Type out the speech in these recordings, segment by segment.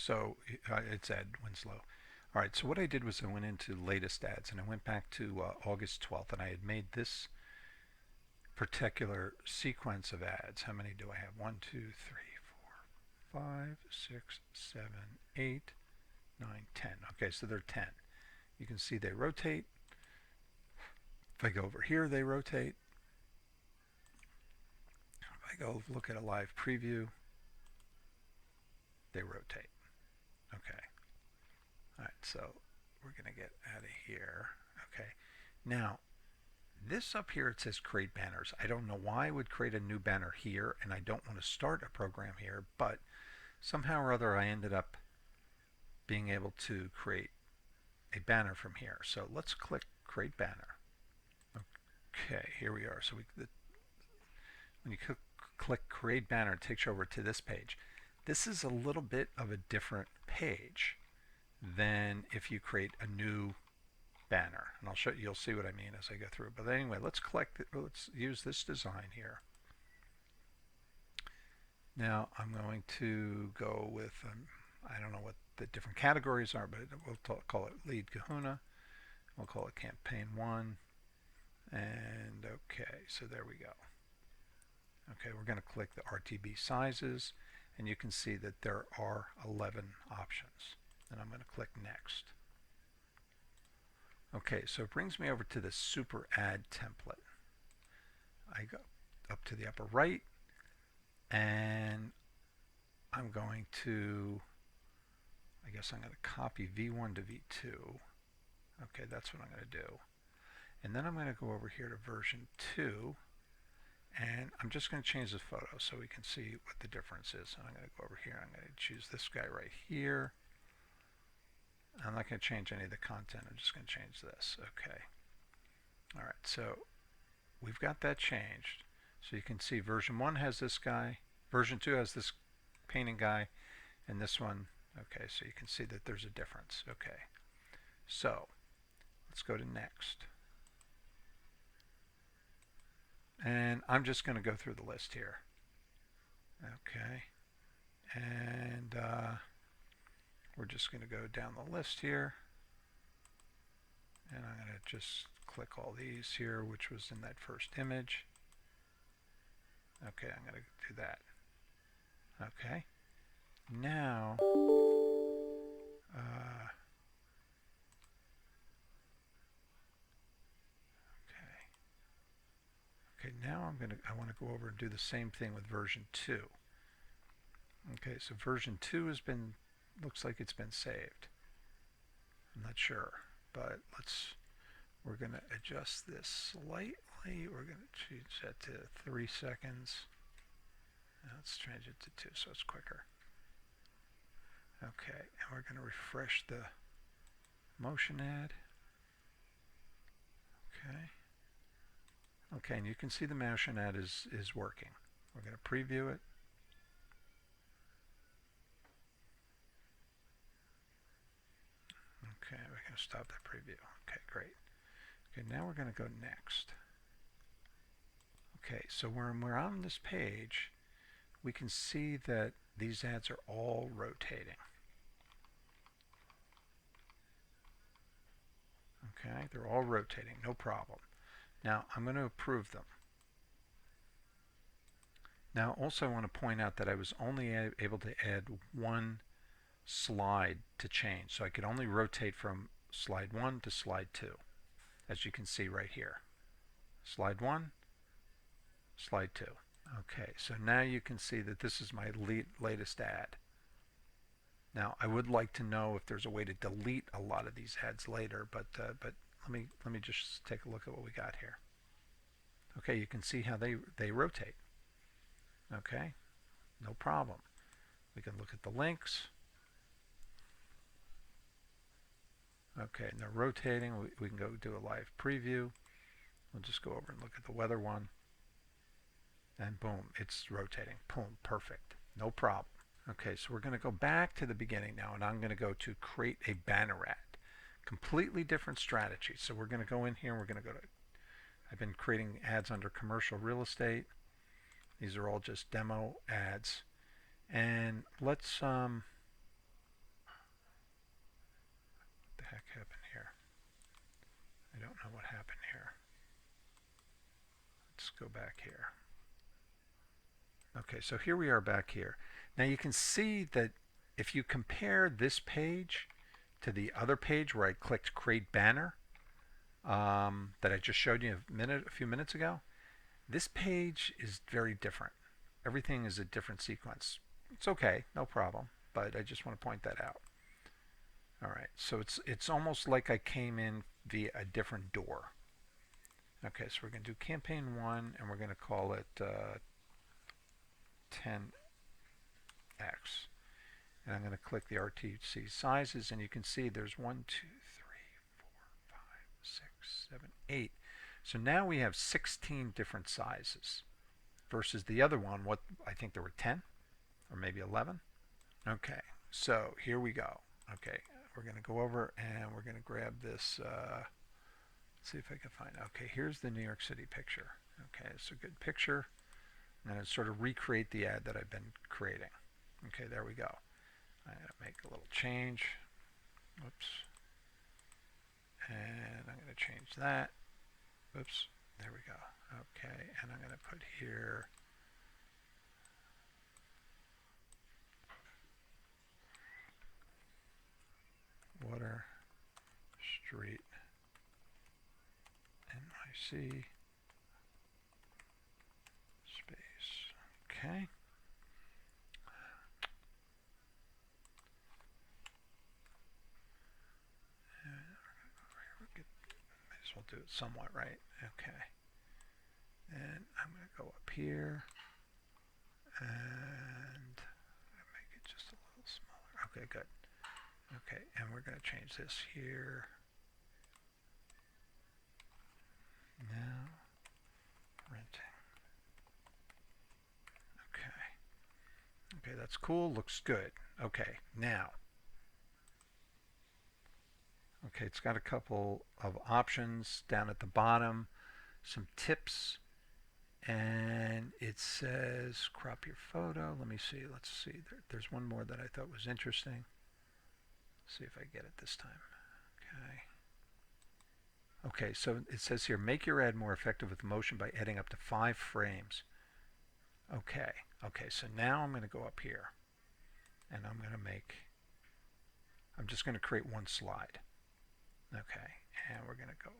So it's Ed Winslow. All right, so what I did was I went into latest ads and I went back to August 12th and I had made this particular sequence of ads. How many do I have? 1, 2, 3, 4, 5, 6, 7, 8, 9, 10. Okay, so they're 10. You can see they rotate. If I go over here, they rotate. If I go look at a live preview, they rotate. Okay. All right, so we're going to get out of here. Okay. Now, this up here, it says create banners. I don't know why I would create a new banner here, and I don't want to start a program here, but somehow or other I ended up being able to create a banner from here. So let's click create banner. Okay, here we are. So when you click create banner, it takes you over to this page. This is a little bit of a different page than if you create a new banner, and I'll show you. You'll see what I mean as I go through. But anyway, let's use this design here. Now I'm going to go with I don't know what the different categories are, but we'll call it lead Kahuna. We'll call it campaign 1, and okay, so there we go. Okay, we're going to click the RTB sizes, and you can see that there are 11 options, and I'm going to click next. Okay, so it brings me over to the super ad template. I go up to the upper right, and I'm going to, I guess I'm going to copy V1 to V2. Okay, that's what I'm going to do. And then I'm going to go over here to version 2, and I'm just going to change the photo so we can see what the difference is. And I'm going to go over here, I'm going to choose this guy right here. I'm not going to change any of the content, I'm just going to change this. Okay. Alright, so we've got that changed. So you can see version 1 has this guy, version 2 has this painting guy, and this one, okay, so you can see that there's a difference. Okay. So let's go to next. And I'm just going to go through the list here. Okay. And we're just going to go down the list here. And I'm going to just click all these here, which was in that first image. Okay, I'm going to do that. Okay. Now, okay, now I want to go over and do the same thing with version 2. Okay, so version 2 looks like it's been saved. I'm not sure, but we're going to adjust this slightly. We're going to change that to 3 seconds. Now let's change it to 2 so it's quicker. Okay, and we're going to refresh the motion ad. Okay. Okay, and you can see the motion ad is working. We're going to preview it. Okay, we're going to stop that preview. Okay, great. Okay, now we're going to go next. Okay, so when we're on this page, we can see that these ads are all rotating. Okay, they're all rotating, no problem. Now I'm going to approve them. Now also I want to point out that I was only able to add one slide to change, so I could only rotate from slide 1 to slide 2, as you can see right here. Slide 1, slide 2. Okay, so now you can see that this is my latest ad. Now I would like to know if there's a way to delete a lot of these ads later, but let me just take a look at what we got here. Okay, you can see how they rotate. Okay, no problem. We can look at the links. Okay, and they're rotating. We can go do a live preview. We'll just go over and look at the weather one. And boom, it's rotating. Boom, perfect. No problem. Okay, so we're going to go back to the beginning now, and I'm going to go to create a banner ad. Completely different strategy. So we're going to go in here, and we're going to go to, I've been creating ads under commercial real estate. These are all just demo ads. And let's go back here. Okay, so here we are back here. Now you can see that if you compare this page to the other page where I clicked Create Banner that I just showed you a few minutes ago, this page is very different. Everything is a different sequence. It's okay, no problem, but I just want to point that out. All right, so it's almost like I came in via a different door. Okay, so we're going to do campaign 1, and we're going to call it 10x. And I'm going to click the RTC sizes, and you can see there's 1, 2, 3, 4, 5, 6, 7, 8. So now we have 16 different sizes versus the other one, what I think there were 10 or maybe 11. Okay, so here we go. Okay, we're going to go over and we're going to grab this. See if I can find. Okay, here's the New York City picture. Okay, it's a good picture. I'm going to sort of recreate the ad that I've been creating. Okay, there we go. I'm going to make a little change. Oops. And I'm going to change that. Oops. There we go. Okay, and I'm going to put here Water Street NYC space. Okay. Might as well do it somewhat right. Okay. And I'm going to go up here and make it just a little smaller. Okay, good. Okay, and we're going to change this here. Now, renting. Okay. Okay, that's cool. Looks good. Okay, now. Okay, it's got a couple of options down at the bottom, some tips, and it says crop your photo. Let me see. Let's see. There's one more that I thought was interesting. See if I get it this time. Okay. Okay, so it says here, make your ad more effective with motion by adding up to 5 frames. Okay, okay, so now I'm going to go up here and I'm just going to create one slide. Okay, and we're going to go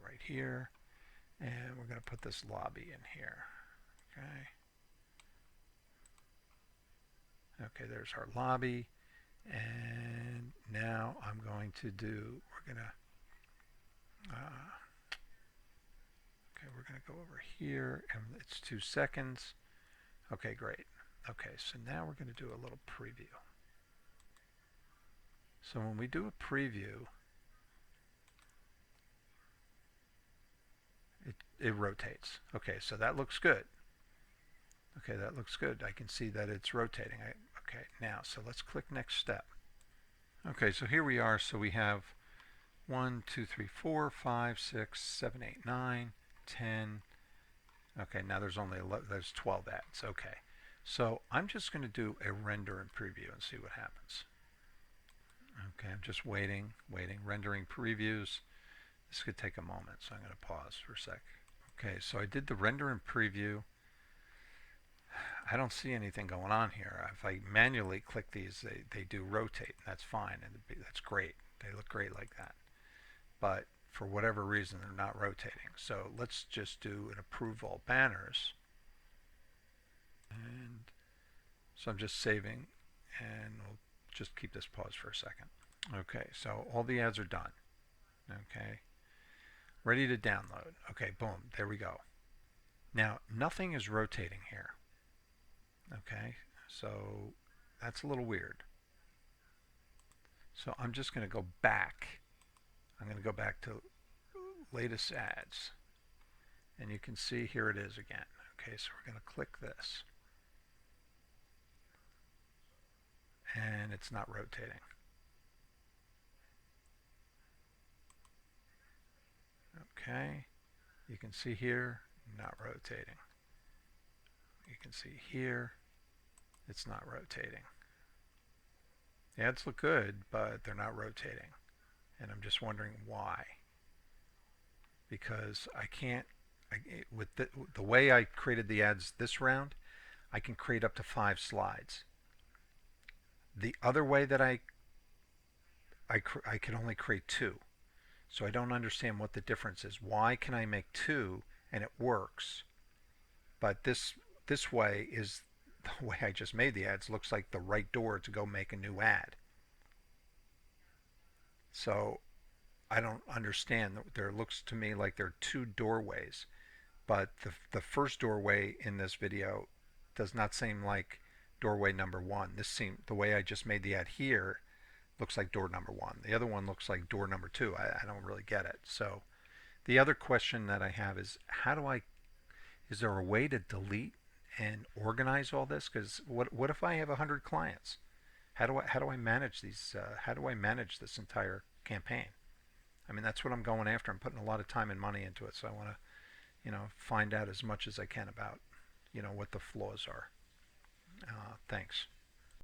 right here and we're going to put this lobby in here. Okay. Okay, there's our lobby. And now I'm going to do, we're going to go over here and it's 2 seconds. Okay, great. Okay, so now we're going to do a little preview. So when we do a preview, it rotates. Okay, so that looks good. Okay, that looks good. I can see that it's rotating. Okay, now, so let's click next step. Okay, so here we are. So we have 1, 2, 3, 4, 5, 6, 7, 8, 9, 10. Okay, now there's 12 ads. Okay, so I'm just going to do a render and preview and see what happens. Okay, I'm just waiting, rendering previews. This could take a moment, so I'm going to pause for a sec. Okay, so I did the render and preview. I don't see anything going on here. If I manually click these, they do rotate, and that's fine, and that's great. They look great like that. But for whatever reason, they're not rotating. So let's just do an approve all banners. And so I'm just saving, and we'll just keep this paused for a second. Okay, so all the ads are done. Okay, ready to download. Okay, boom, there we go. Now, nothing is rotating here. Okay, so that's a little weird. So I'm just going to go back. I'm going to go back to latest ads. And you can see here it is again. Okay, so we're going to click this. And it's not rotating. Okay, you can see here, not rotating. You can see here, it's not rotating. The ads look good, but they're not rotating. And I'm just wondering why. Because I with the way I created the ads this round, I can create up to 5 slides. The other way that I can only create 2. So I don't understand what the difference is. Why can I make 2 and it works, but this way is the way I just made the ads looks like the right door to go make a new ad. So I don't understand. There looks to me like there are 2 doorways, but the first doorway in this video does not seem like doorway number 1. The way I just made the ad here looks like door number 1. The other one looks like door number 2. I don't really get it. So the other question that I have is is there a way to delete and organize all this? Because what if I have 100 clients? How do I manage these? How do I manage this entire campaign? I mean, that's what I'm going after. I'm putting a lot of time and money into it, so I want to find out as much as I can about what the flaws are. Thanks.